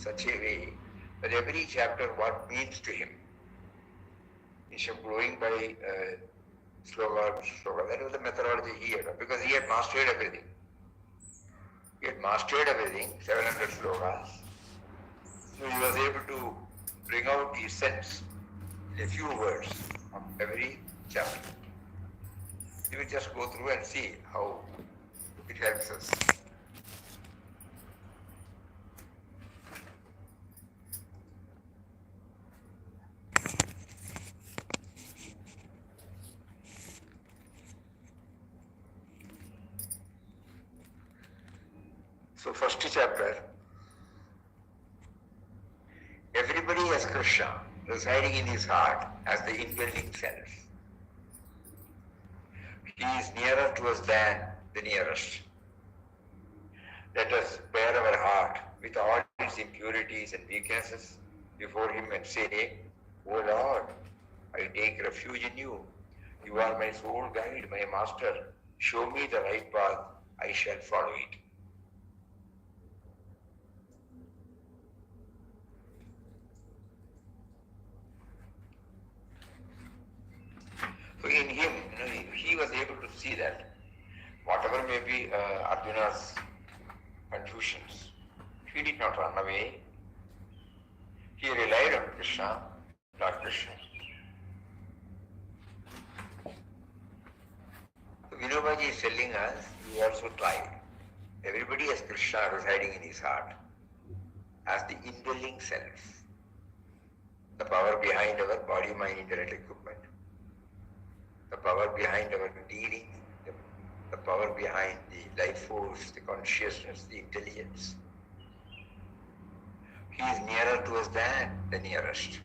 such a way that every chapter what means to him, instead of going by sloga. That was the methodology he had, because he had mastered everything. He had mastered everything, 700 slogas. So he was able to bring out the sense in a few words of every chapter. You will just go through and see how it helps us. So first chapter, everybody has Krishna residing in his heart as the indwelling self. He is nearer to us than the nearest. Let us bear our heart with all its impurities and weaknesses before him and say, O Lord, I take refuge in you. You are my sole guide, my master. Show me the right path, I shall follow it. So in him, he was able to see that whatever may be Arjuna's confusions, he did not run away. He relied on Krishna, Lord Krishna. So Vinobaji is telling us, you also try. Everybody has Krishna residing in his heart as the indwelling self, the power behind our body, mind, intellect, equipment, the power behind our dealing, the power behind the life force, the consciousness, the intelligence. He is nearer to us than the nearest.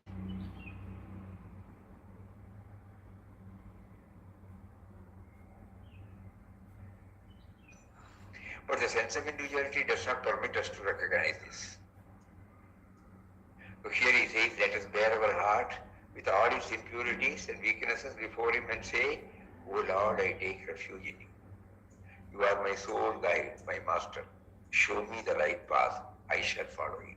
But the sense of individuality does not permit us to recognize this. So here he says, let us bear our heart with all its impurities and weaknesses before him and say, O Lord, I take refuge in you. You are my sole guide, my master. Show me the right path, I shall follow it.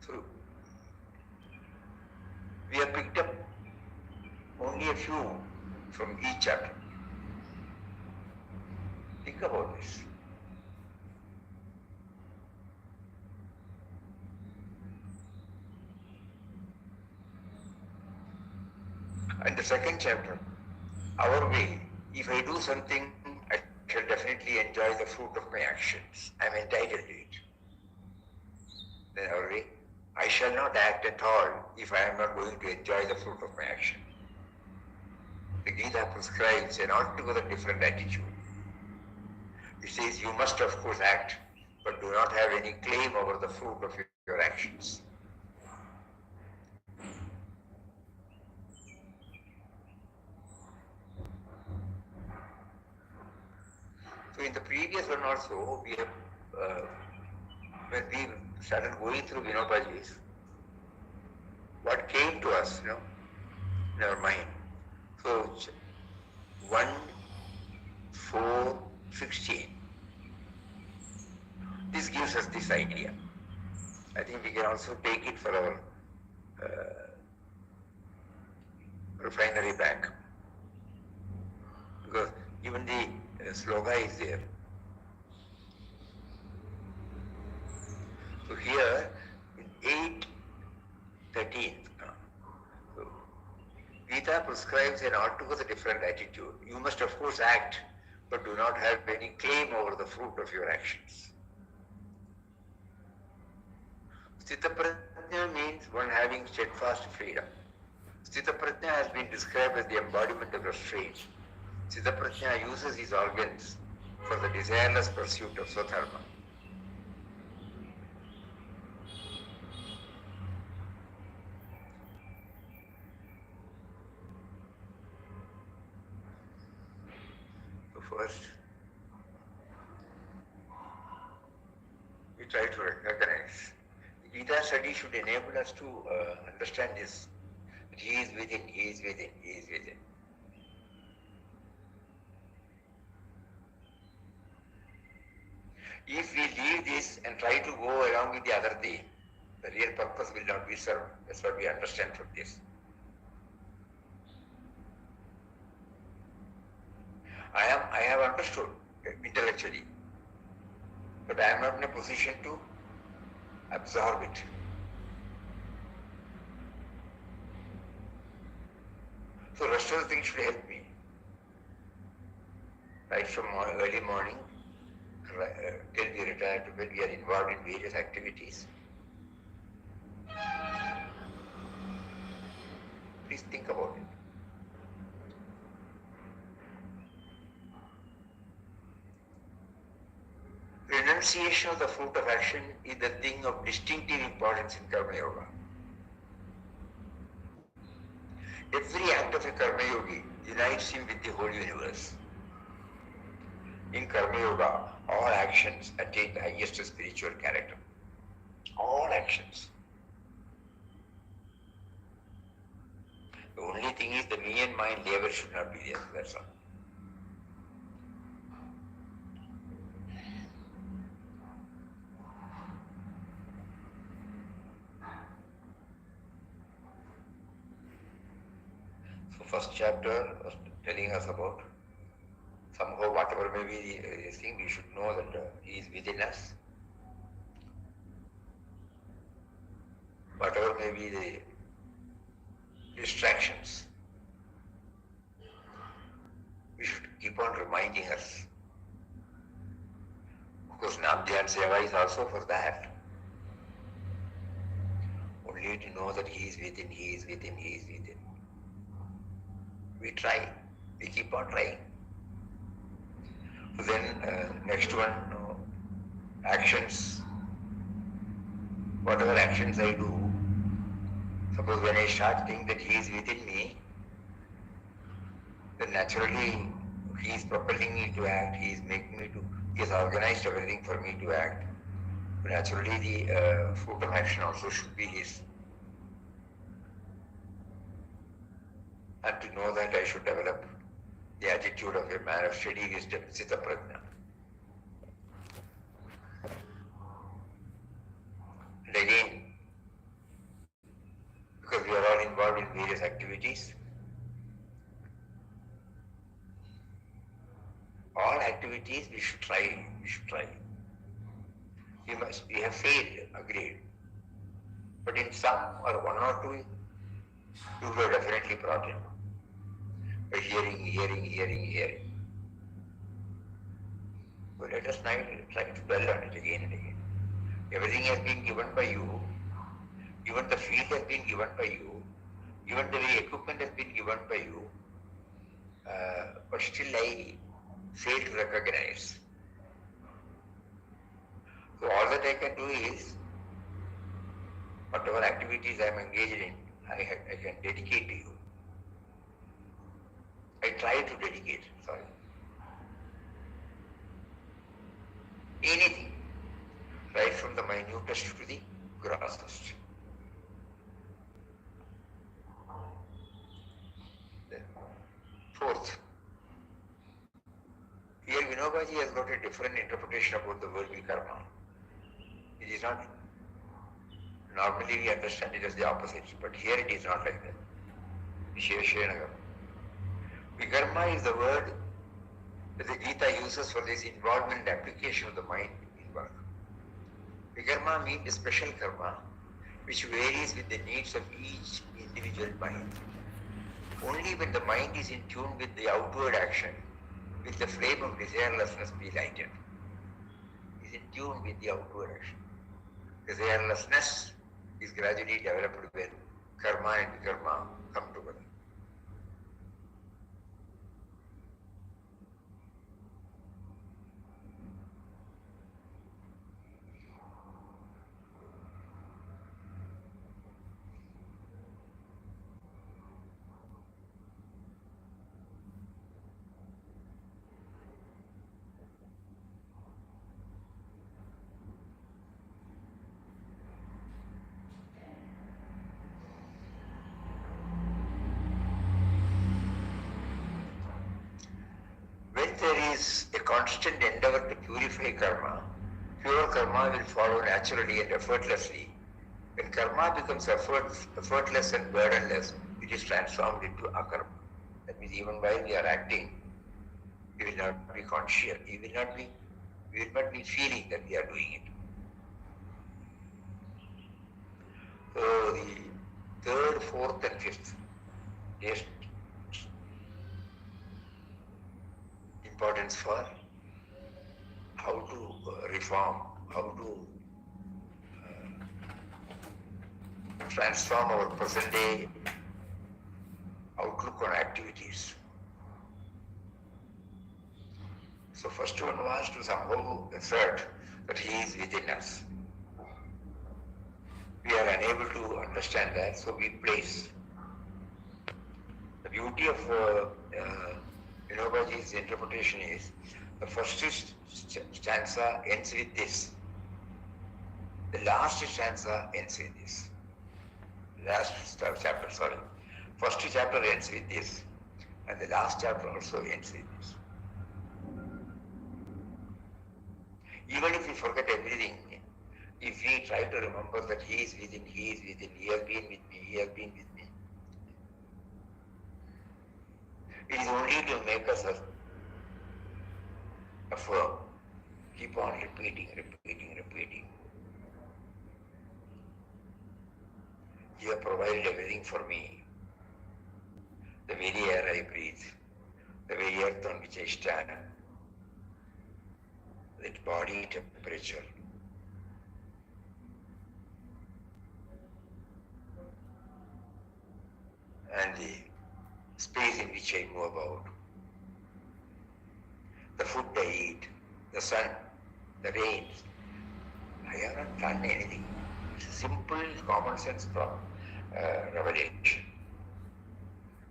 So, we have picked up only a few from each chapter. Think about this. And the second chapter, our way. If I do something, I shall definitely enjoy the fruit of my actions. I am entitled to it. Then our way, I shall not act at all if I am not going to enjoy the fruit of my action. The Gita prescribes an altogether different attitude. It says you must of course act, but do not have any claim over the fruit of your actions. So in the previous one also, we have, when we started going through Vinobaji's, what came to us, in our mind. So 1, 4, 16. This gives us this idea. I think we can also take it for our refinery back. Because even the sloga is there. So here, in 8:13, so Gita prescribes an altogether different attitude. You must of course act, but do not have any claim over the fruit of your actions. Sthita Prajna means one having steadfast freedom. Sthita Prajna has been described as the embodiment of restraint. Sthita Prajna uses his organs for the desireless pursuit of Swadharma. So first, we try to recognize. The Gita study should enable us to understand this. That he is within, He is within, He is within. If we leave this and try to go along with the other thing, the real purpose will not be served. That's what we understand from this. I have understood intellectually, but I am not in a position to absorb it. So rest of the things should help me. Right from early morning till we retire to bed, we are involved in various activities. Please think about it. Renunciation of the fruit of action is the thing of distinctive importance in Karma Yoga. Every act of a Karma Yogi unites him with the whole universe. In Karma Yoga, all actions attain the highest spiritual character. All actions. The only thing is the me and mine label should not be there, that's all. So first chapter was telling us about somehow whatever may be the thing, we should know that He is within us. Whatever may be the distractions, we should keep on reminding us. Of course, Namdhyan Seva is also for that. Only to know that He is within, He is within, He is within. We try, we keep on trying. So then, next one, actions. Whatever actions I do, suppose when I start thinking that He is within me, then naturally He is propelling me to act, He is making me to, He has organized everything for me to act. Naturally the fruit of action also should be His. And to know that I should develop the attitude of a man of steady wisdom, Sita Prajna. And again, because we are all involved in various activities, all activities we should try. We have failed, agreed. But in some or one or two, you have definitely brought in. By hearing. So let us now try to dwell on it again and again. Everything has been given by you. Even the field has been given by you. Even the very equipment has been given by you. But still I fail to recognize. So all that I can do is, whatever activities I am engaged in, I can dedicate to you. I try to dedicate, anything, right from the minutest to the grossest. Fourth, here Vinobaji has got a different interpretation about the word karma. It is not, normally we understand it as the opposite, but here it is not like that. Vikarma is the word that the Gita uses for this involvement and application of the mind in work. Vikarma means a special karma which varies with the needs of each individual mind. Only when the mind is in tune with the outward action will the flame of desirelessness be lighted. Is in tune with the outward action. Desirelessness is gradually developed when karma and vikarma come together. if there is a constant endeavor to purify karma, pure karma will follow naturally and effortlessly. When karma becomes effortless and burdenless, it is transformed into akarma. That means even while we are acting, we will not be conscious, we will not be feeling that we are doing it. So the third, fourth and fifth is importance for how to reform, how to transform our present day outlook on activities. So first one was to somehow assert that he is within us. We are unable to understand that, so we place. The beauty of Vinobaji's interpretation is the first stanza ends with this. The last stanza ends with this. First chapter ends with this, and the last chapter also ends with this. Even if we forget everything, if we try to remember that he is within, he has been with me, he has been with me, it is only to make us affirm. Keep on repeating. You have provided everything for me. The very air I breathe, the very earth on which I stand, that body temperature, and the space in which I move about, the food I eat, the sun, the rains. I haven't done anything. It's a simple common sense revelation.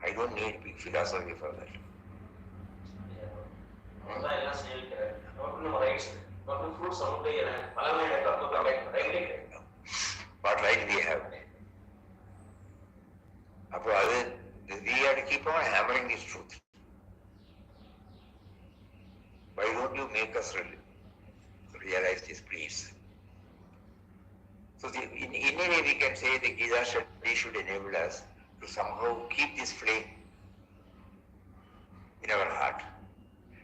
I don't need big philosophy for that. What right we have? We have to keep on hammering this truth. Why don't you make us realize this, please? So in any way we can say the Gita study should enable us to somehow keep this flame in our heart.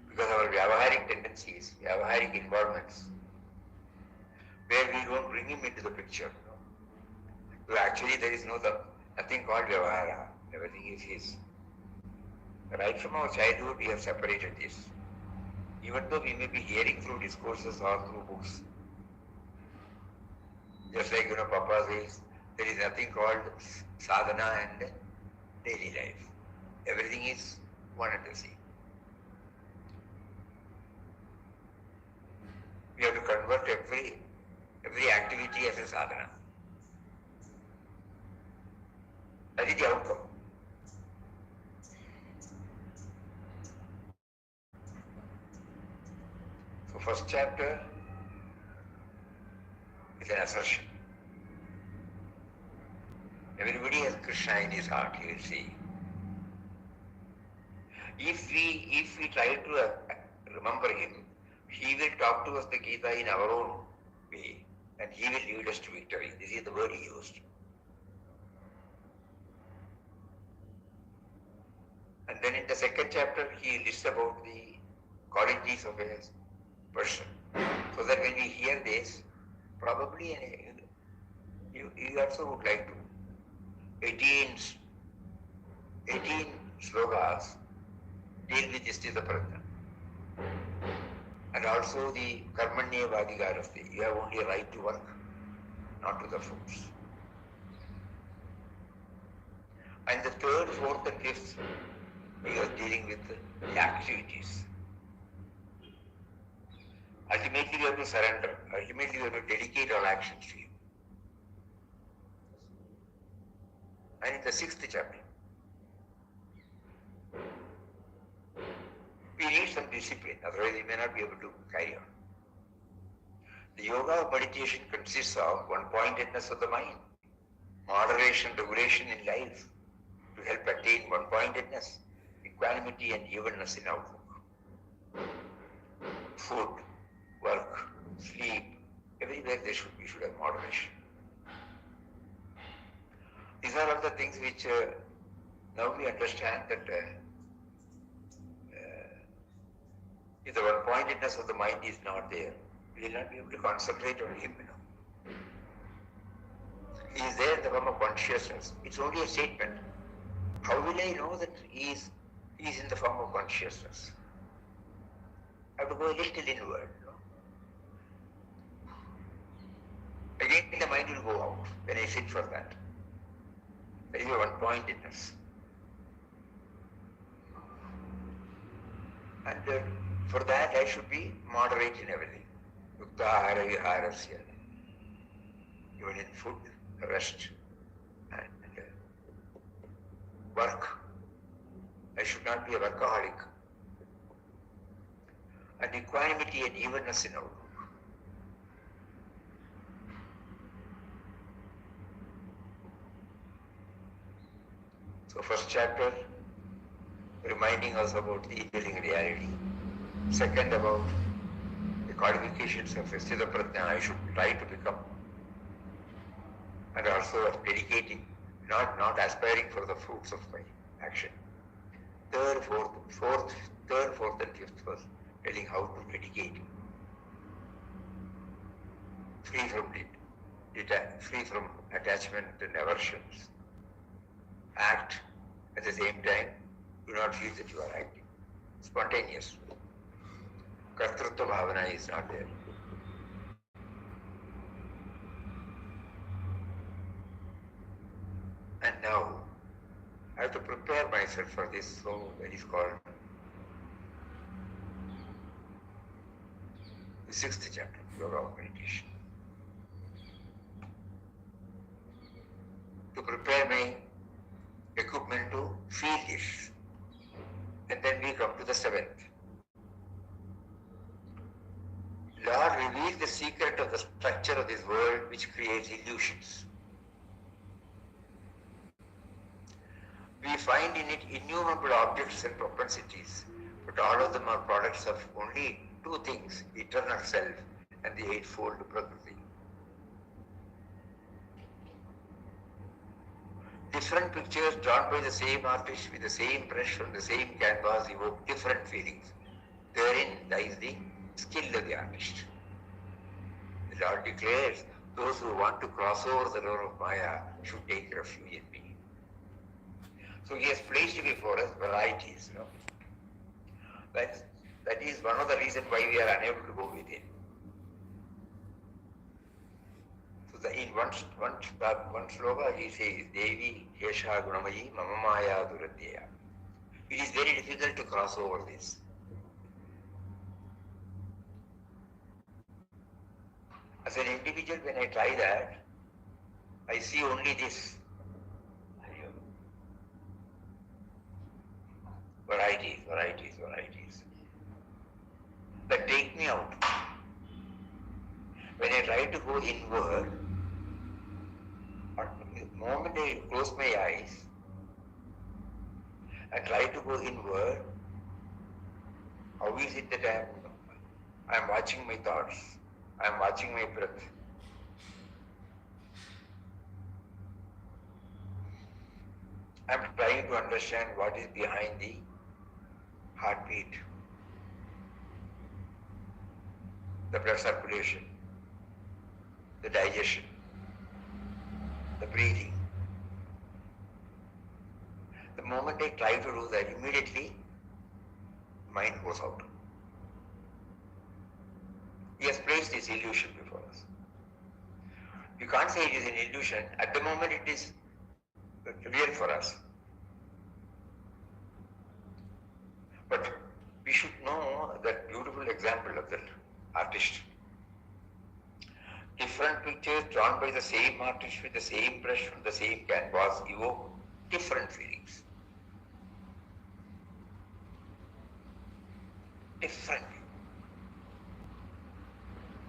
Because our vyavaharic tendencies, vyavaharic environments, where we don't bring him into the picture. So actually there is nothing called vyavahara. Everything is his. Right from our childhood we have separated this. Even though we may be hearing through discourses or through books. Just like, Papa says, there is nothing called sadhana and daily life. Everything is one and the same. We have to convert every activity as a sadhana. That is the outcome. So first chapter is an assertion. Everybody has Krishna in his heart, you will see. If we try to remember him, he will talk to us the Gita in our own way, and he will lead us to victory. This is the word he used. And then in the second chapter, he lists about the qualities of a person. So that when we hear this, probably you also would like to. 18 slokas deal with Istita Pratna. And also the Karmanya Vadigarasti. You have only a right to work, not to the fruits. And the third, fourth and fifth, we are dealing with the activities. Ultimately we have to surrender. Ultimately we have to dedicate all actions to him. And in the sixth chapter, we need some discipline, otherwise we may not be able to carry on. The yoga of meditation consists of one-pointedness of the mind, moderation, regulation in life, to help attain one-pointedness, equanimity and evenness in outlook. food, work, sleep, everywhere we should have moderation. These are all the things which now we understand that if the one-pointedness of the mind is not there, we will not be able to concentrate on him. He is there in the form of consciousness. It's only a statement. How will I know that he is in the form of consciousness? I have to go a little inward. Again, the mind will go out when I sit for that. That is your one-pointedness. And for that, I should be moderate in everything. Yukta ahara viharasya. Even in food, rest, and work. I should not be a workaholic. And equanimity and evenness in outlook. So first chapter, reminding us about the indwelling reality. Second, about the codifications of Sthita Prajna I should try to become. And also of dedicating, not aspiring for the fruits of my action. Third, fourth, and fifth verse, telling how to dedicate. Free from attachment and aversions. Act at the same time, do not feel that you are acting. Spontaneous. Kartrutva bhavana is not there. And now, I have to prepare myself for this, so that is called the 6th chapter, Yoga of Meditation. To prepare my equipment to feel this. And then we come to the 7th. Lord reveals the secret of the structure of this world which creates illusions. We find in it innumerable objects and propensities, but all of them are products of only two things, eternal self and the eightfold Prakriti. Different pictures drawn by the same artist with the same brush on the same canvas evoke different feelings. Therein lies the skill of the artist. The Lord declares, those who want to cross over the door of Maya should take refuge in me. So he has placed before us varieties. That is one of the reasons why we are unable to go within. So in one sloka he says, Devi Yesha Gunamayi Mama Maya Duradya. It is very difficult to cross over this. As an individual, when I try that, I see only this. Varieties. That take me out. When I try to go inward, the moment I close my eyes and try to go inward, how is it that I am watching my thoughts, I am watching my breath. I am trying to understand what is behind the heartbeat, the blood circulation, the digestion, the breathing. The moment I try to do that, immediately mind goes out. He has placed this illusion before us. You can't say it is an illusion. At the moment it is real for us. But we should know that beautiful example of that artist. Different pictures drawn by the same artist with the same brush from the same canvas evoke different feelings. Different.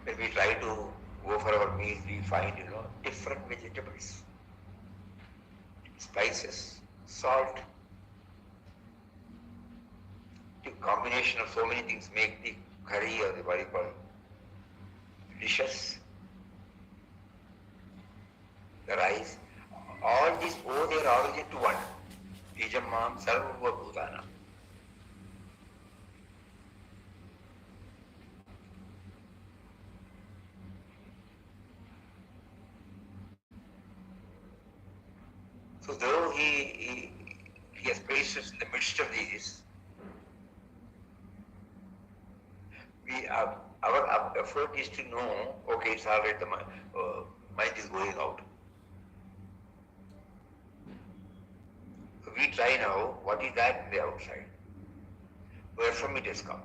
When we try to go for our meals, we find, different vegetables, spices, salt. The combination of so many things make the curry or the what you call dishes, the rice, all these owe their origin to one. Bijamam Sarva Bhutana. So though he has placed us in the midst of these, our effort is to know, okay, it's all right, the mind is going out. So we try now, what is that in the outside? Where from it has come?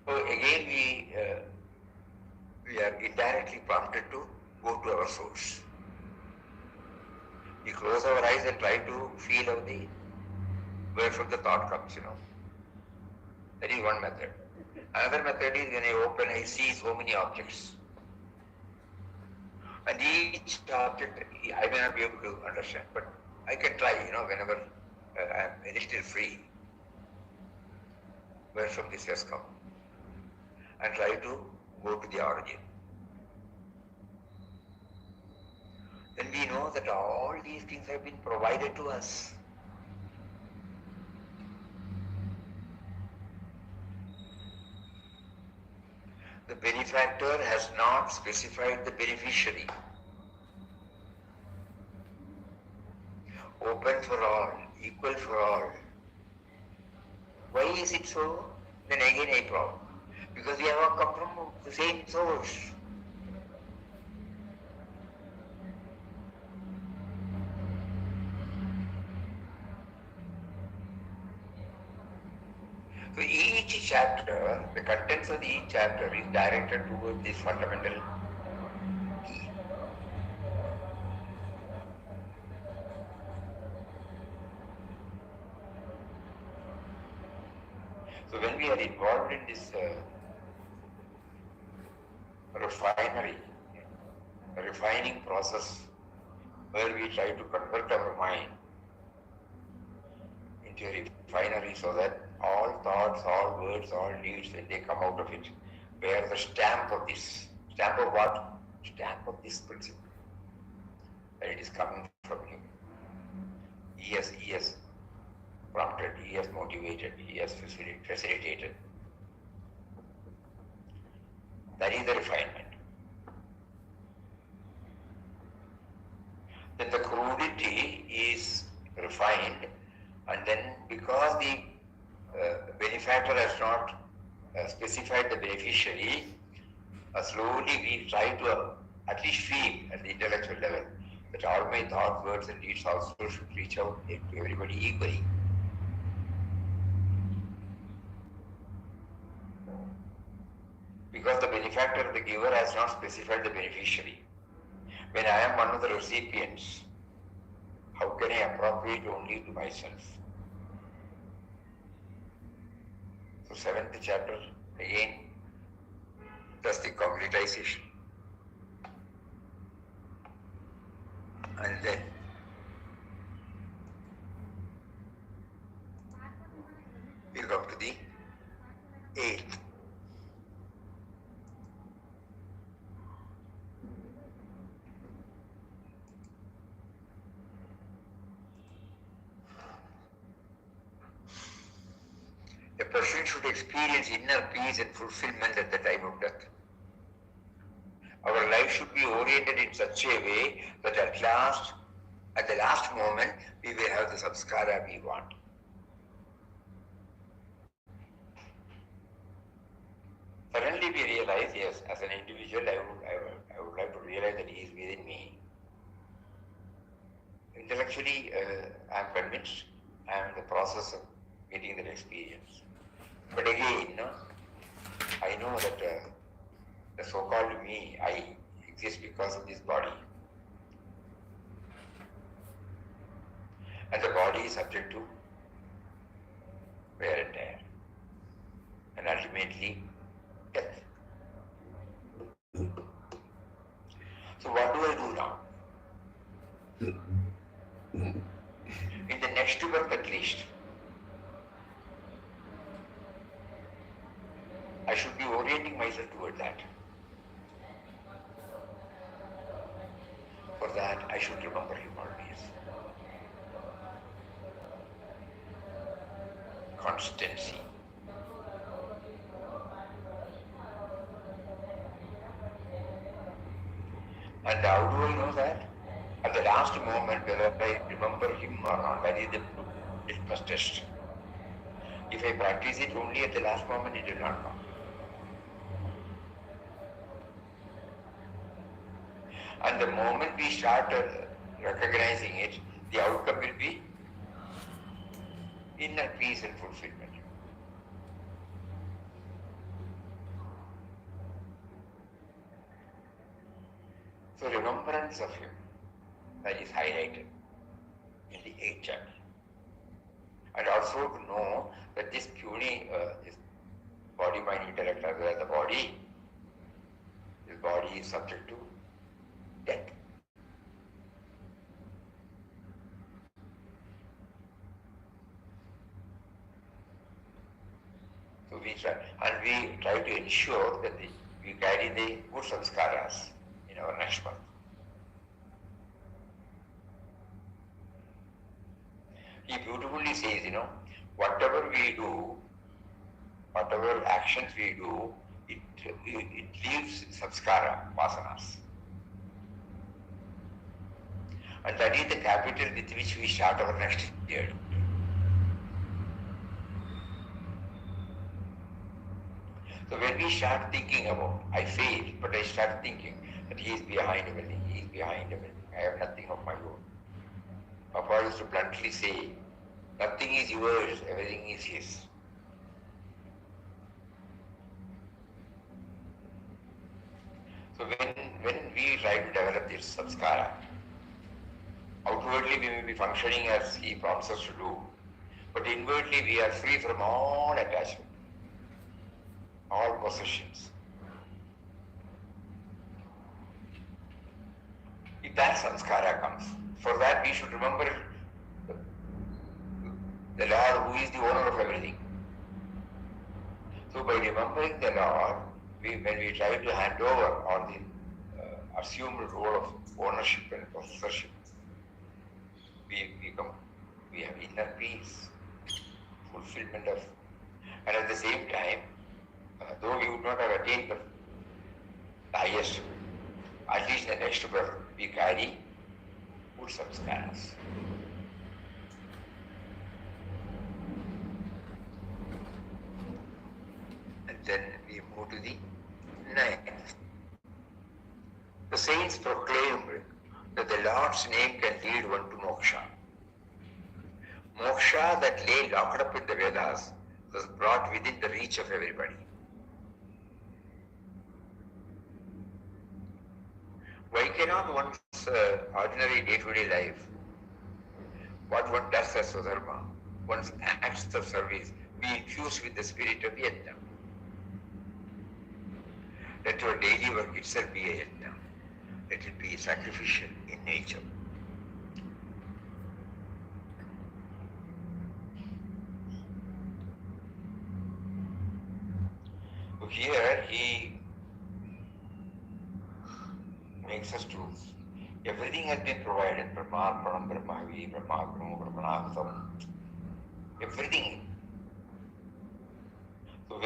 So again we are indirectly prompted to go to our source. We close our eyes and try to feel out where from the thought comes, That is one method. Another method is when I open, I see so many objects. And each object, I may not be able to understand, but I can try, whenever I am a little free, where from this has come, and try to go to the origin. Then we know that all these things have been provided to us. The benefactor has not specified the beneficiary. Open for all, equal for all. Why is it so? Then again a problem. Because we have all come from the same source. So each chapter, the contents of each chapter is directed towards this fundamental key. So when we are involved in this refining process, where we try to convert our mind into a refinery so that all thoughts, all words, all deeds, when they come out of it, bear the stamp of this. Stamp of what? Stamp of this principle. That it is coming from him. He has prompted, he has motivated, he has facilitated. That is the refinement. Then the crudity is refined, and then because the benefactor has not specified the beneficiary, slowly we try to at least feel at the intellectual level that all my thoughts, words and deeds also should reach out to everybody equally. Because the benefactor, the giver, has not specified the beneficiary. When I am one of the recipients, how can I appropriate only to myself? So 7th chapter, again, does the concretization. And then we come to the 8th. A person should experience inner peace and fulfillment at the time of death. Our life should be oriented in such a way that at the last moment, we will have the samskara we want. Suddenly we realize, yes, as an individual, I would like to realize that he is within me. Intellectually, I am convinced, I am in the process of getting that experience. But again, I know that the so-called me, I exist because of this body. And the body is subject to wear and tear. And ultimately, death. So what do I do now? In the next birth at least, that? For that, I should remember him always. Constancy. And how do I know that? At the last moment, whether I remember him or not, that is the litmus test. If I practice it only at the last moment, it will not come. And the moment we start recognizing it, the outcome will be inner peace and fulfillment. So remembrance of him, that is highlighted in the 8th chapter. And also to know that this puny, this body, mind, intellect, as well as the body, this body is subject to death. So we try to ensure that we carry the good sanskaras in our next birth. He beautifully says, whatever we do, whatever actions we do, it leaves samskara, vasanas. And that is the capital with which we start our next year. So when we start thinking about, I failed, but I start thinking that he is behind everything, he is behind everything, I have nothing of my own. Papa used to bluntly say, nothing is yours, everything is his. So when we try to develop this samskara, outwardly we may be functioning as he prompts us to do, but inwardly we are free from all attachment, all possessions. If that samskara comes, for that we should remember the Lord who is the owner of everything. So by remembering the Lord, when we try to hand over on the assumed role of ownership and possession, we have inner peace, fulfillment of, and at the same time, though we would not have attained the highest, at least the next birth, we carry good samskaras. And then we move to the 9th. The saints proclaimed that the Lord's name can lead one to moksha. Moksha that lay locked up in the Vedas was brought within the reach of everybody. Why cannot one's ordinary day-to-day life, what one does as Swadharma, one's acts of service, be infused with the spirit of yajna? Let your daily work itself be a yajna. Let it be sacrificial in nature. So here he makes us to, everything has been provided, Brahma, Pranam, Brahmavi, Brahma, Brahmanakam, everything. So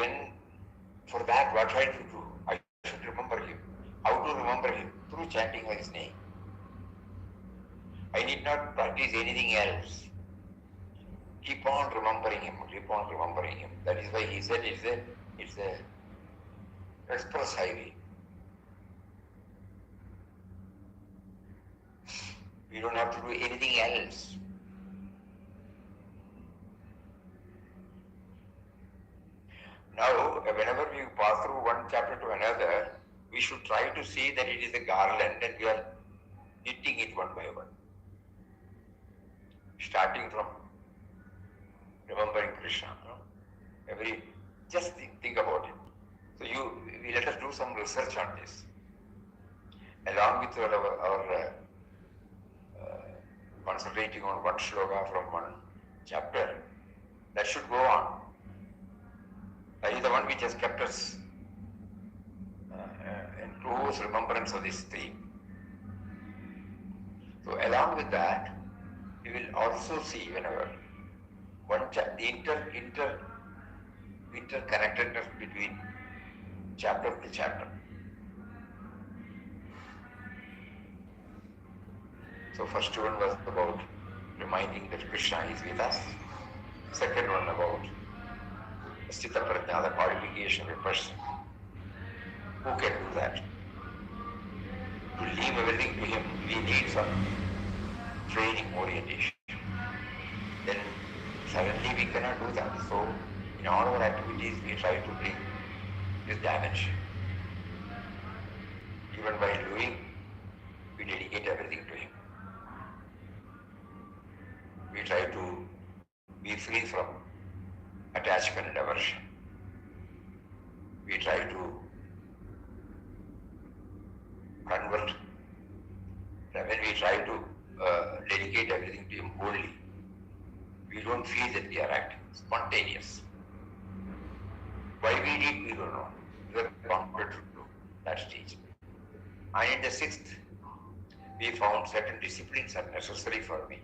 for that, what I should do? I should remember him. How to remember him? Through chanting his name. I need not practice anything else. Keep on remembering him, keep on remembering him. That is why he said it's a express highway. We don't have to do anything else. Now, whenever we pass through one chapter to another, we should try to see that it is a garland and we are knitting it one by one. Starting from remembering Krishna. Just think about it. So let us do some research on this. Along with our concentrating on one shloka from one chapter, that should go on. That is the one which has kept us close remembrance of this theme. So along with that, we will also see whenever the interconnectedness between chapter to chapter. So first one was about reminding that Krishna is with us. Second one about Sthita Prajna, the qualification of a person. Who can do that? To leave everything to him, we need some training orientation. Then suddenly we cannot do that. So in all our activities we try to bring this dimension. Even while doing, we dedicate everything to him. We try to be free from attachment and aversion. We try to convert. When we try to dedicate everything to him wholly, we don't feel that we are acting, spontaneous. Why we did, we don't know. We are conquered to that stage. And in the sixth, we found certain disciplines are necessary for me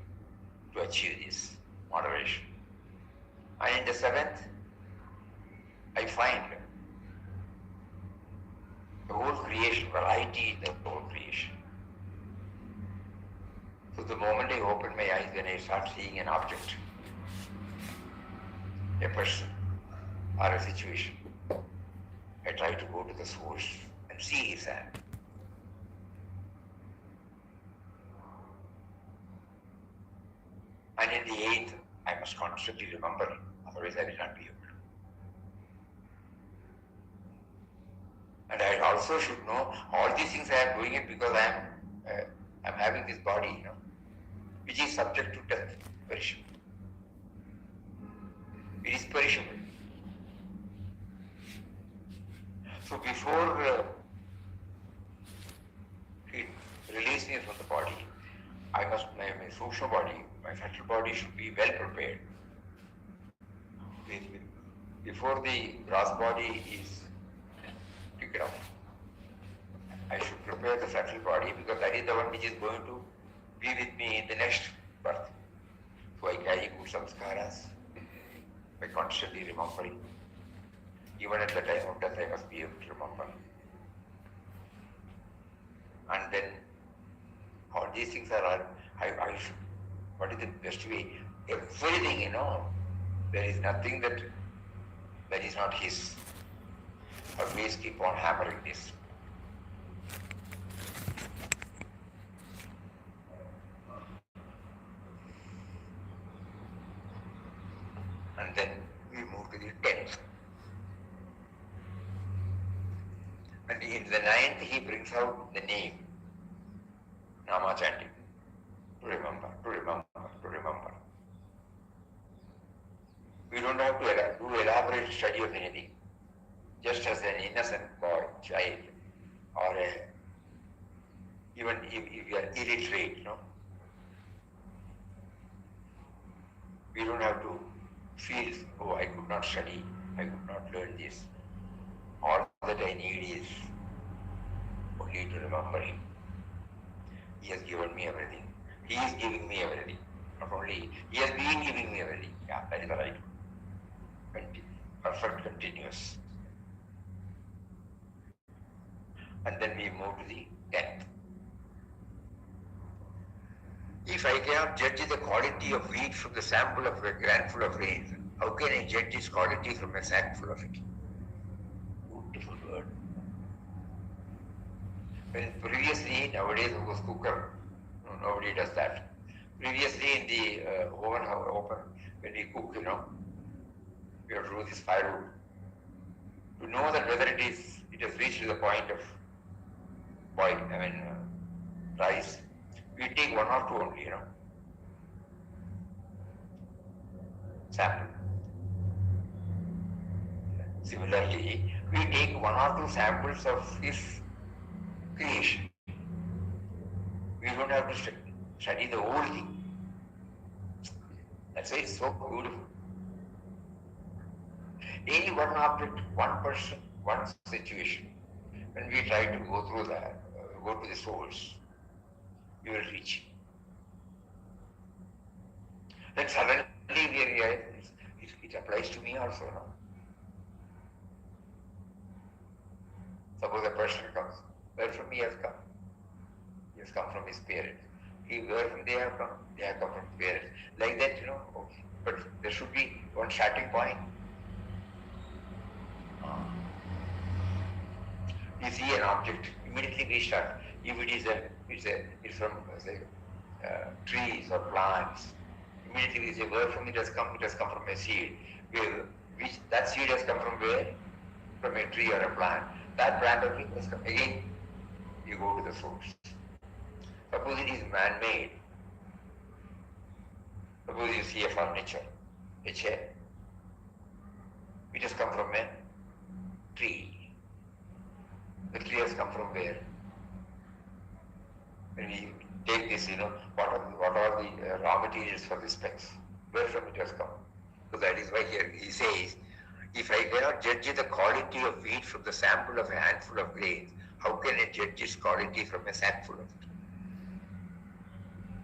to achieve this moderation. And in the seventh, I find the whole creation, variety in the whole creation. So the moment I open my eyes, when I start seeing an object, a person, or a situation, I try to go to the source and see his hand. And in the eighth, I must constantly remember, otherwise I will not be able to. And I also should know all these things I am doing it because I am having this body, which is subject to death, perishable. It is perishable. So before it releases me from the body, I must, my social body, my mental body should be well prepared. Before the gross body is taken off, I should prepare the subtle body because that is the one which is going to be with me in the next birth. So I carry good samskaras by constantly remembering. Even at the time of death, I must be able to remember. And then all these things are, I should, what is the best way? Everything, there is nothing that is not his. Always keep on hammering this. And then we move to the 10th. And in the 9th, he brings out the name, Nama chanting, to remember, to remember, to remember. We don't have to do elaborate study of anything. Just as an innocent boy, child, or even if you are illiterate, we don't have to feel, oh, I could not study, I could not learn this. All that I need is only to remember him. He has given me everything. He is giving me everything. Not only, he has been giving me everything. Yeah, that is the right. Perfect continuous. And then we move to the 10th. If I cannot judge the quality of wheat from the sample of a granful of rain, how can I judge its quality from a sackful of it? Beautiful word. When previously, nowadays, it was cooker. No, nobody does that. Previously, in the open, when we cook, we have to do this firewood. To know that whether it has reached the point of boil, rice, we take one or two only, sample. Similarly, we take one or two samples of his creation. We don't have to study the whole thing. That's why it's so beautiful. Any one object, one person, one situation When we try to go through that, go to the source, we will reach. Then suddenly we realize it applies to me also. No? Suppose a person comes, where from he has come? He has come from his parents. Where from they have come? They have come from parents. Like that, okay. But there should be one starting point. You see an object, immediately we start. If it's from say, trees or plants, immediately we say where from it has come from a seed. That seed has come from where? From a tree or a plant. That plant or tree has come. Again, you go to the source. Suppose it is man-made. Suppose you see a furniture, a chair. It has come from a tree. The tree has come from where? When we take this, what are the raw materials for this specs? Where from it has come? So that is why here he says, if I cannot judge the quality of wheat from the sample of a handful of grains, how can I judge its quality from a sackful of it?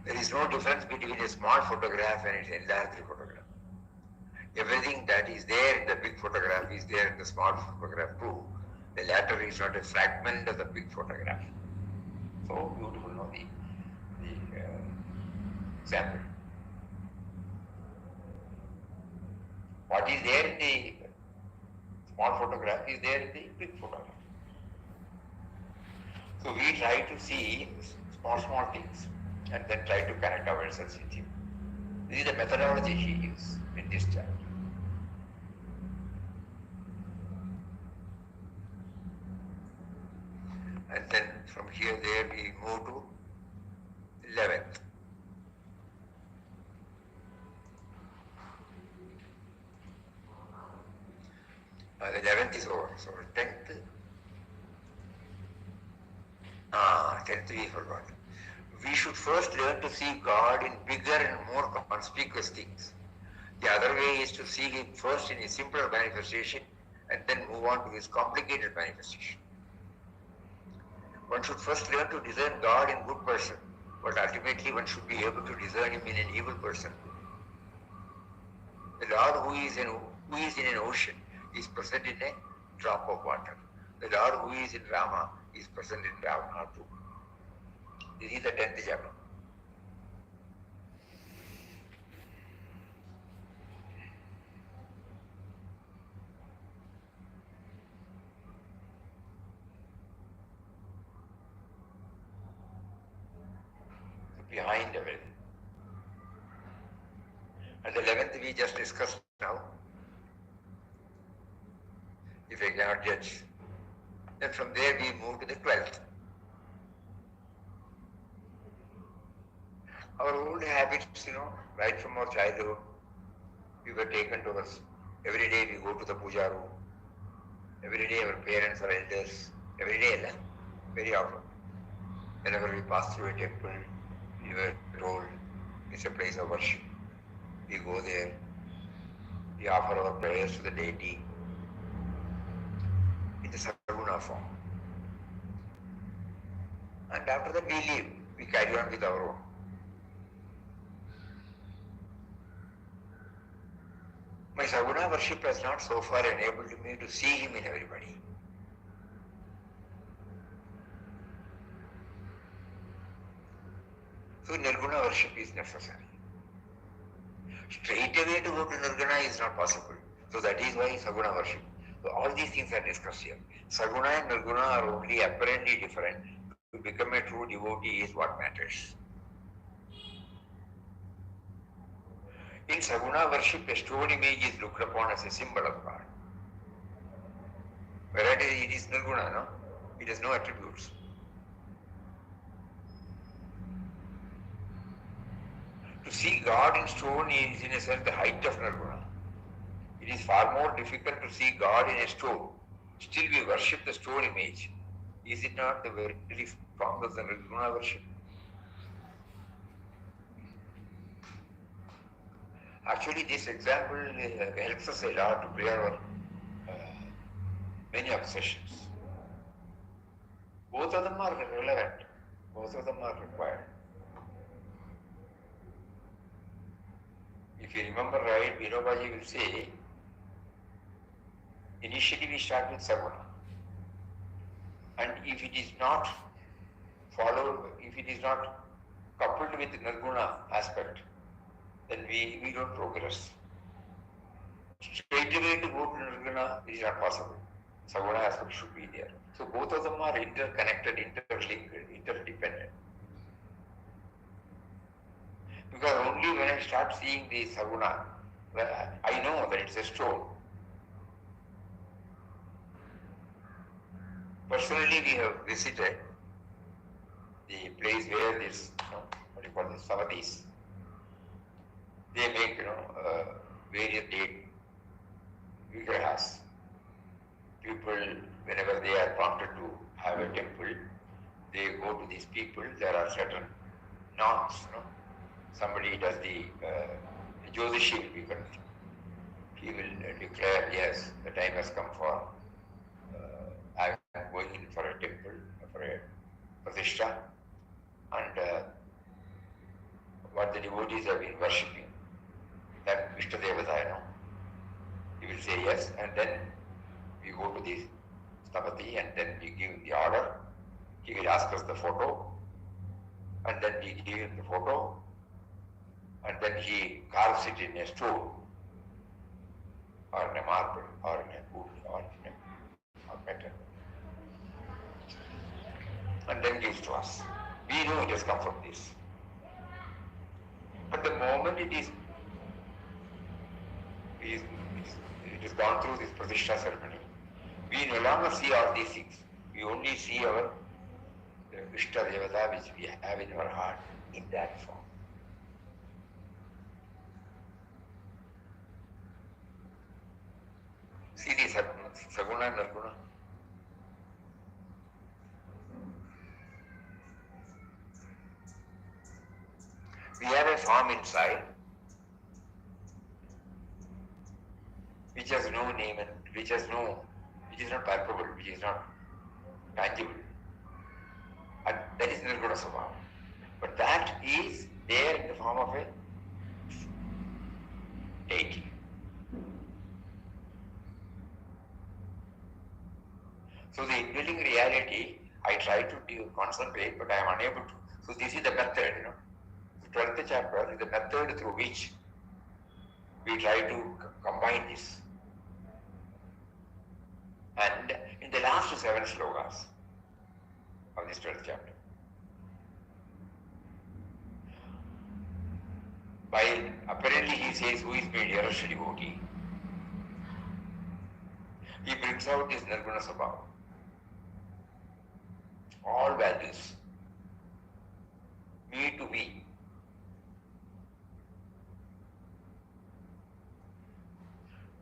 There is no difference between a small photograph and its enlarged photograph. Everything that is there in the big photograph is there in the small photograph too. The latter is not a fragment of the big photograph. So beautiful, the example. What is there in the small photograph is there in the big photograph. So we try to see small things and then try to connect ourselves with him. This is the methodology he uses in this chapter. And then from here there we move to 11th. The 11th is over. So 10th. 10th we forgot. We should first learn to see God in bigger and more conspicuous things. The other way is to see Him first in His simpler manifestation and then move on to His complicated manifestation. One should first learn to discern God in good person, but ultimately one should be able to discern Him in an evil person. The Lord who is in an ocean is present in a drop of water. The Lord who is in Rama is present in Ravana too. This is the 10th chapter. Behind everything. And the 11th we just discussed now. If I cannot judge. Then from there we move to the 12th. Our old habits, right from our childhood, we were taken to us. Every day we go to the puja room. Every day our parents or elders, every day, very often. Whenever we pass through a temple, we were told it's a place of worship. We go there, we offer our prayers to the deity in the Sarguna form. And after that we leave, we carry on with our own. My Saguna worship has not so far enabled me to see Him in everybody. So Nirguna worship is necessary. Straight away to go to Nirguna is not possible. So that is why Saguna worship. So all these things are discussed here. Saguna and Nirguna are only apparently different. To become a true devotee is what matters. In Saguna worship, a stone image is looked upon as a symbol of God. Whereas it is Nirguna, no? It has no attributes. To see God in stone is in a sense the height of Nirguna. It is far more difficult to see God in a stone. Still we worship the stone image. Is it not the very form of the Nirguna worship? Actually, this example helps us a lot to clear our many obsessions. Both of them are relevant. Both of them are required. If you remember right, Vinobaji will say, initially we start with Saguna. And if it is not followed, if it is not coupled with Nirguna aspect, then we don't progress. Straight away to go to Nirguna is not possible. Saguna aspect should be there. So both of them are interconnected, interlinked, interdependent. Because only when I start seeing the Saguna, I know that it's a stone. Personally, we have visited the place where this, what do you call this, Samadhis. They make, various date vigrahas. People, whenever they are prompted to have a temple, they go to these people. There are certain norms. Somebody does the Jyotishi will be connected. He will declare, yes, the time has come for I am going in for a temple, for a pratishtha, and what the devotees have been worshipping, that Ishtadevata, he will say yes, and then we go to the Stapati and then we give the order. He will ask us the photo, and then we give him the photo, and then he carves it in a stone, or in a marble, or in a wood, or in a metal, and then gives to us. We know it has come from this. But the moment it is gone through this Pratishtha ceremony, we no longer see all these things. We only see our Ishta Devata which we have in our heart in that form. See the Saguna and Nirguna. We have a form inside which has no name and which is not palpable, which is not tangible. And that is Nirguna Svabhava. But that is there in the form of a deity. So the indwelling reality, I try to concentrate, but I am unable to. So this is the method, The 12th chapter is the method through which we try to combine this. And in the last 7 slokas of this 12th chapter, while apparently he says, who is my dearest devotee, he brings out this Nirguna Svabhava. All values, me to be,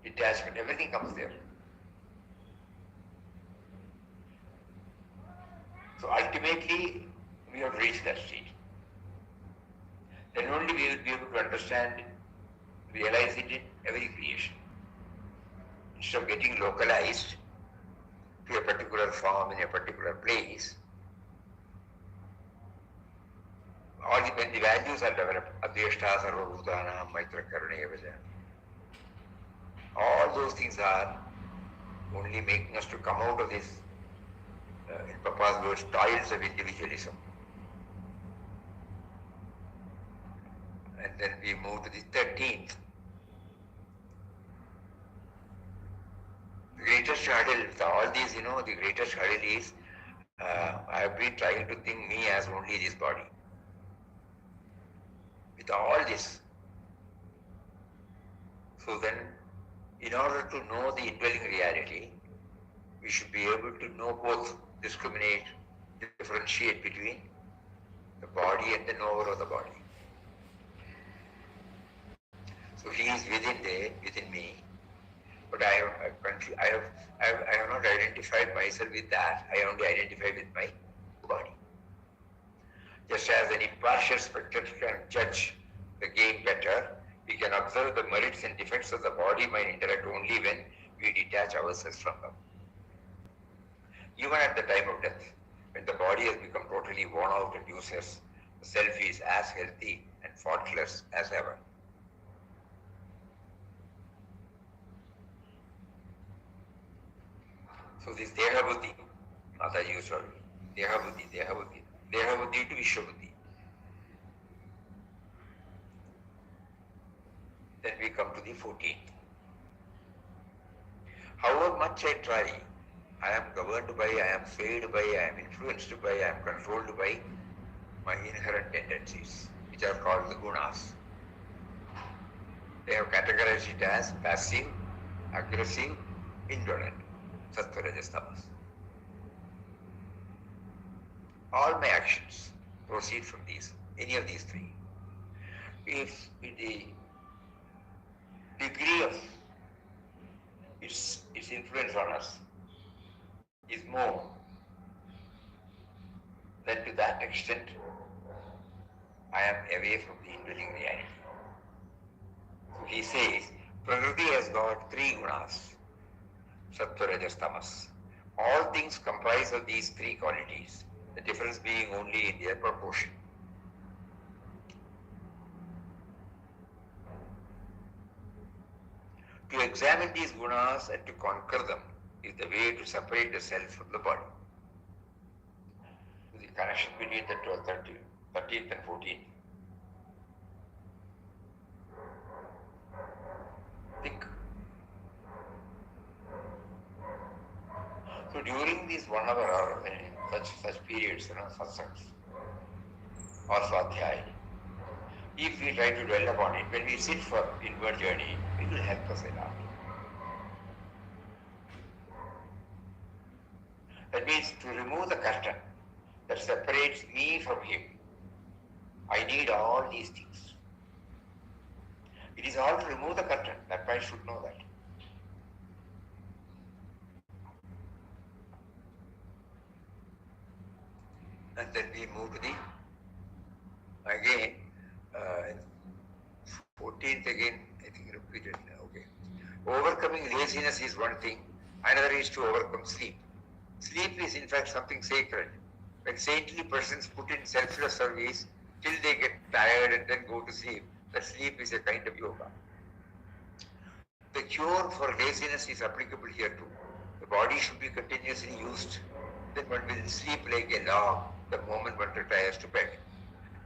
detachment, everything comes there. So ultimately, we have reached that state. Then only we will be able to understand, realize it in every creation. Instead of getting localized to a particular form in a particular place, when the values are developed, Adhyashta, Sarva Bhutanam, Maitra Karuna Evaja, all those things are only making us to come out of this, in Papa's words, toils of individualism. And then we move to the 13th. The greatest hurdle, all these, the greatest hurdle is, I have been trying to think me as only this body. With all this. So then, in order to know the indwelling reality, we should be able to know both, discriminate, differentiate between the body and the knower of the body. So he is within me, but I have not identified myself with that. I only identify with my body. Just as an impartial spectator can judge the game better, we can observe the merits and defects of the body mind intellect only when we detach ourselves from them. Even at the time of death, When the body has become totally worn out and useless, the self is as healthy and faultless as ever. So this Deha Buddhi, Mataji used to Deha Buddhi, Deha Buddhi, Deha Buddhi to Vishwa Buddhi. Then we come to the 14th. However much I try, I am governed by, I am swayed by, I am influenced by, I am controlled by my inherent tendencies, which are called the gunas. They have categorized it as passive, aggressive, indolent, sattva, rajas, tamas. All my actions proceed from these, any of these three. If the degree of its influence on us is more, then to that extent I am away from the indwelling reality. So he says, Prakriti has got three gunas, sattva, rajas, tamas. All things comprise of these three qualities, the difference being only in their proportion. To examine these gunas and to conquer them is the way to separate the self from the body. The connection between the 13th and 14th. Think. So during this 1 hour or such periods, satsangs or swadhyaya, if we try to dwell upon it, when we sit for inward journey, it will help us a lot. That means to remove the curtain that separates me from him, I need all these things. It is all to remove the curtain, that I should know that. And then we move to the, again, 14th again, I think repeated, okay. Overcoming laziness is one thing, another is to overcome sleep. Sleep is in fact something sacred. When saintly persons put in selfless service till they get tired and then go to sleep, that sleep is a kind of yoga. The cure for laziness is applicable here too. The body should be continuously used. Then one will sleep like a log the moment one retires to bed.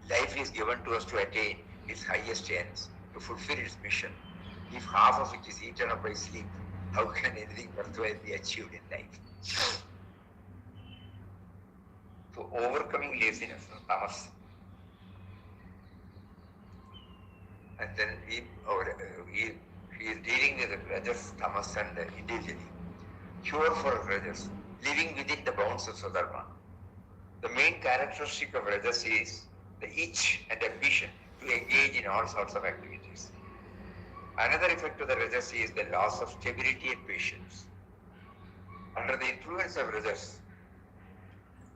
Life is given to us to attain its highest ends, to fulfill its mission. If half of it is eaten up by sleep, how can anything worthwhile be achieved in life? So overcoming laziness, tamas. And then he is dealing with the rajas, tamas and individually. Cure for rajas, living within the bounds of Swadharma. The main characteristic of rajas is the itch and ambition to engage in all sorts of activities. Another effect of the rajas is the loss of stability and patience. Under the influence of rajas,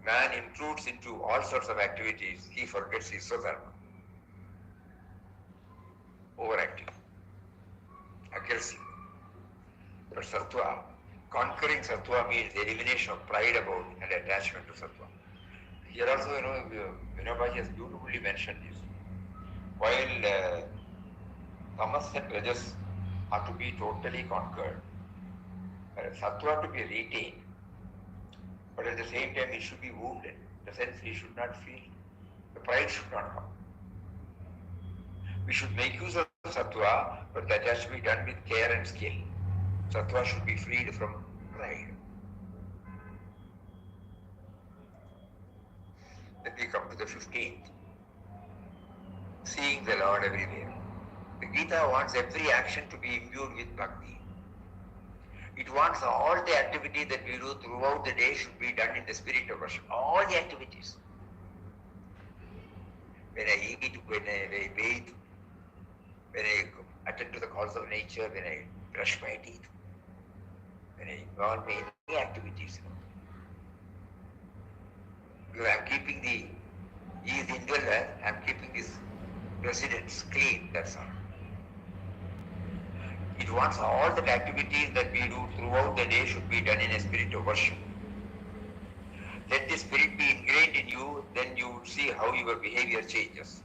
man intrudes into all sorts of activities, he forgets his Swadharma. Overactive, aggressive. But sattva, conquering sattva means the elimination of pride about and attachment to sattva. Here also, Vinobaji has beautifully mentioned this. While tamas and rajas are to be totally conquered, sattva to be retained, but at the same time it should be wounded. In the sense he should not feel, the pride should not come. We should make use of sattva, but that has to be done with care and skill. Sattva should be freed from pride. Then we come to the 15th. Seeing the Lord everywhere. The Gita wants every action to be imbued with bhakti. It wants all the activity that we do throughout the day should be done in the spirit of worship. All the activities. When I eat, when I bathe, when I attend to the calls of nature, when I brush my teeth, when I involve in any activities. Because I am keeping he is the indweller, I am keeping his residence clean, that's all. It wants all the activities that we do throughout the day should be done in a spirit of worship. Let the spirit be ingrained in you, then you would see how your behavior changes.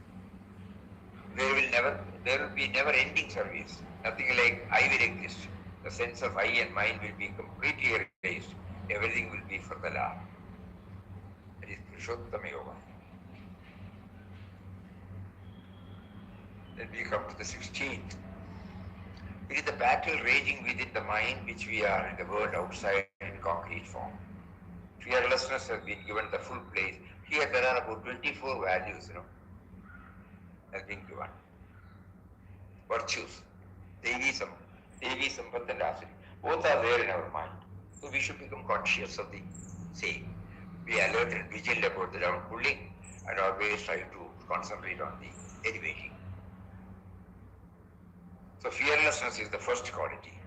There will be never ending service. Nothing like I will exist. The sense of I and mine will be completely erased. Everything will be for the Lord. That is Purushottama Yoga. Then we come to the 16th. It is the battle raging within the mind which we are in the world outside in concrete form. Fearlessness has been given the full place. Here there are about 24 values, has been given. Virtues, Devi Sampath and Asuri. Both are there in our mind. So we should become conscious of the same. Be alert and vigilant about the down pulling and always try to concentrate on the elevating. So fearlessness is the first quality.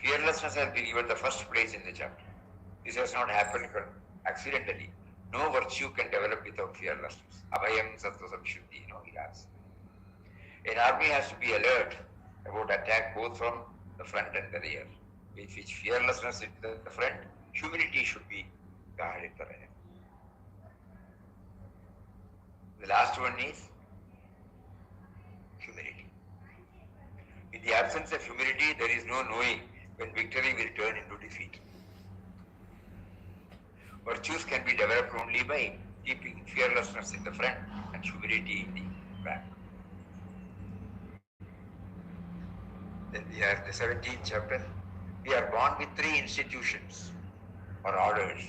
Fearlessness has been given the first place in the chapter. This has not happened accidentally. No virtue can develop without fearlessness. Abhayam sattva samshuddhi, he has. An army has to be alert about attack both from the front and the rear. With which fearlessness is the front, humility should be guarded at the rear. The last one is humility. In the absence of humility, there is no knowing when victory will turn into defeat. Virtues can be developed only by keeping fearlessness in the front and humility in the back. Then we have the 17th chapter. We are born with 3 institutions or orders.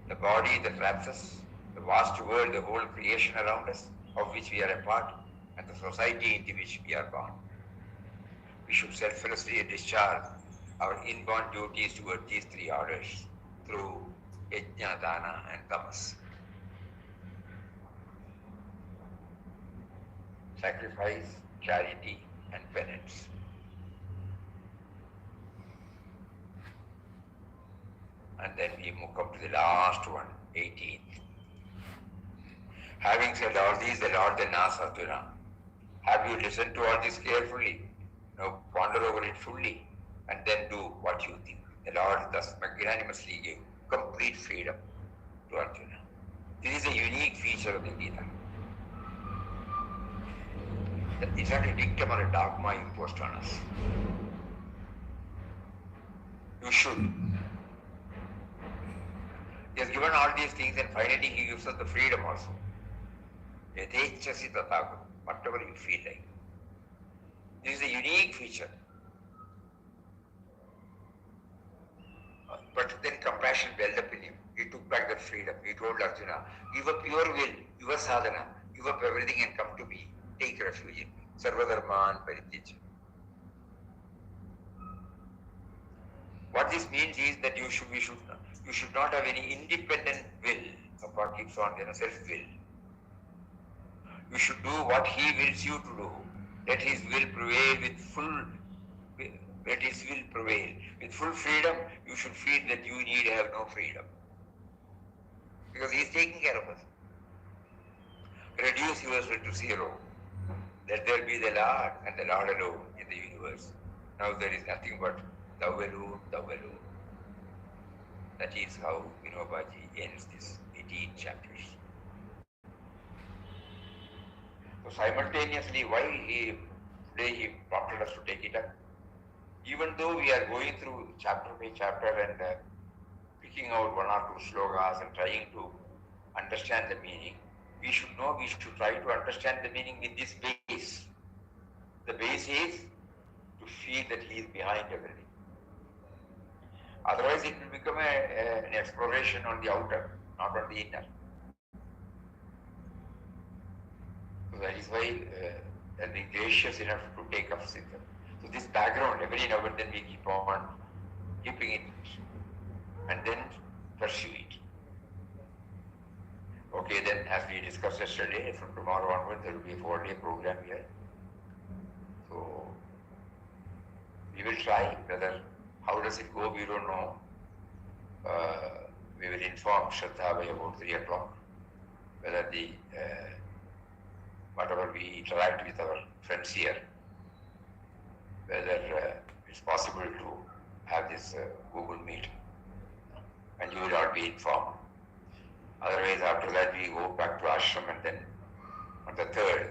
The body that wraps us, the vast world, the whole creation around us, of which we are a part, and the society into which we are born. We should selflessly discharge our inborn duties toward these 3 orders through Yajna, Dana and Tamas. Sacrifice, charity and penance. And then we come to the last one, 18th. Having said all these, the Lord then asks Arjuna, have you listened to all this carefully? Now ponder over it fully and then do what you think. The Lord thus magnanimously gave complete freedom to Arjuna. This is a unique feature of the Gita. It's not a dictum or a dogma imposed on us. You should. He has given all these things and finally he gives us the freedom also. Yadechasi tataku, whatever you feel like. This is a unique feature. But then compassion welled up in him. He took back that freedom. He told Arjuna, give up your will, your sadhana, give up everything and come to me. Take refuge in me. Sarvadharman parityaja. What this means is that you should not have any independent will of what keeps on, self-will. You should do what he wills you to do. Let his will prevail with full freedom. You should feel that you need to have no freedom. Because he is taking care of us. Reduce yourself to 0. Let there be the Lord and the Lord alone in the universe. Now there is nothing but thou alone, thou alone. That is how Vinobaji ends this 18 chapters. So simultaneously, why today he prompted us to take it up? Even though we are going through chapter by chapter and picking out 1 or 2 slokas and trying to understand the meaning, we should try to understand the meaning with this base. The base is to feel that he is behind everything. Otherwise it will become an exploration on the outer, not on the inner. So that is why and be gracious enough to take up Siddha. So this background, every now and then we keep on keeping it and then pursue it. Okay, then as we discussed yesterday, from tomorrow onward there will be a 4-day program here. So we will try. Whether how does it go, we don't know. We will inform Shraddha by about 3 o'clock whether the whatever we interact with our friends here, whether it's possible to have this Google Meet, and you will all be informed. Otherwise, after that, we go back to ashram, and then on the third,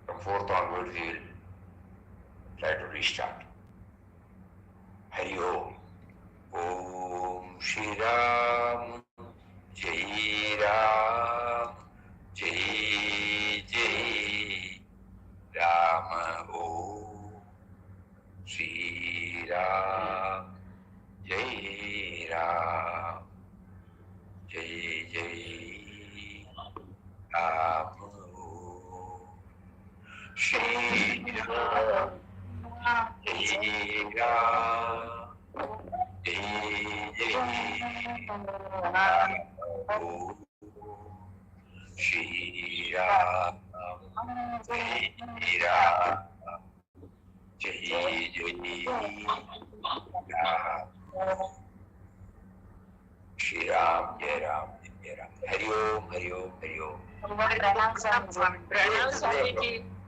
from fourth onwards, we will try to restart. Hari Om. Om Shri Ram. Jai Ram. Jai Jai Ram. Om Shri Ram. Jai Ram. Jai Jai Ram. Shri Ram. Jai Ram. Jai Jai Ram. Shri Ram. Jai Ram. Jai Jai Ram. Shri Ram, Jai Ram, Jai Ram. Hari Om, Hari Om, Hari Om.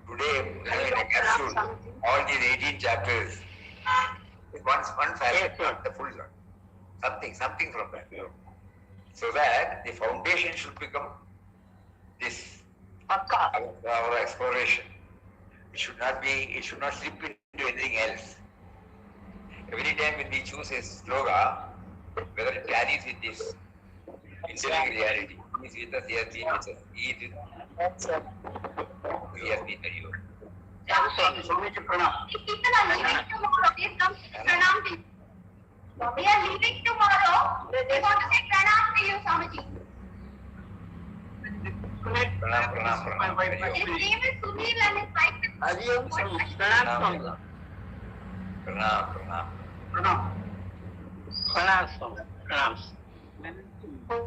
Today, in a capsule, all these 18 chapters, one facet, not the full one. Something from that. So that the foundation should become this, our exploration. It should not slip into anything else. Every time when we choose a sloga, whether it carries with this intellectual reality, he is with us, he has been with us. He has been very good. We are leaving tomorrow. They want to say pranam to you, Swamiji. Pranam. His name is Sunil and his wife is Pranam.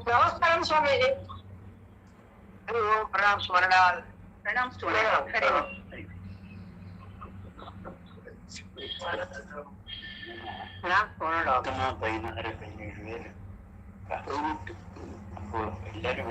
Namaskaram, Swamiji. Pranam Swaranal. pranam to all. Pranam Swaranal. എല്ലാവരും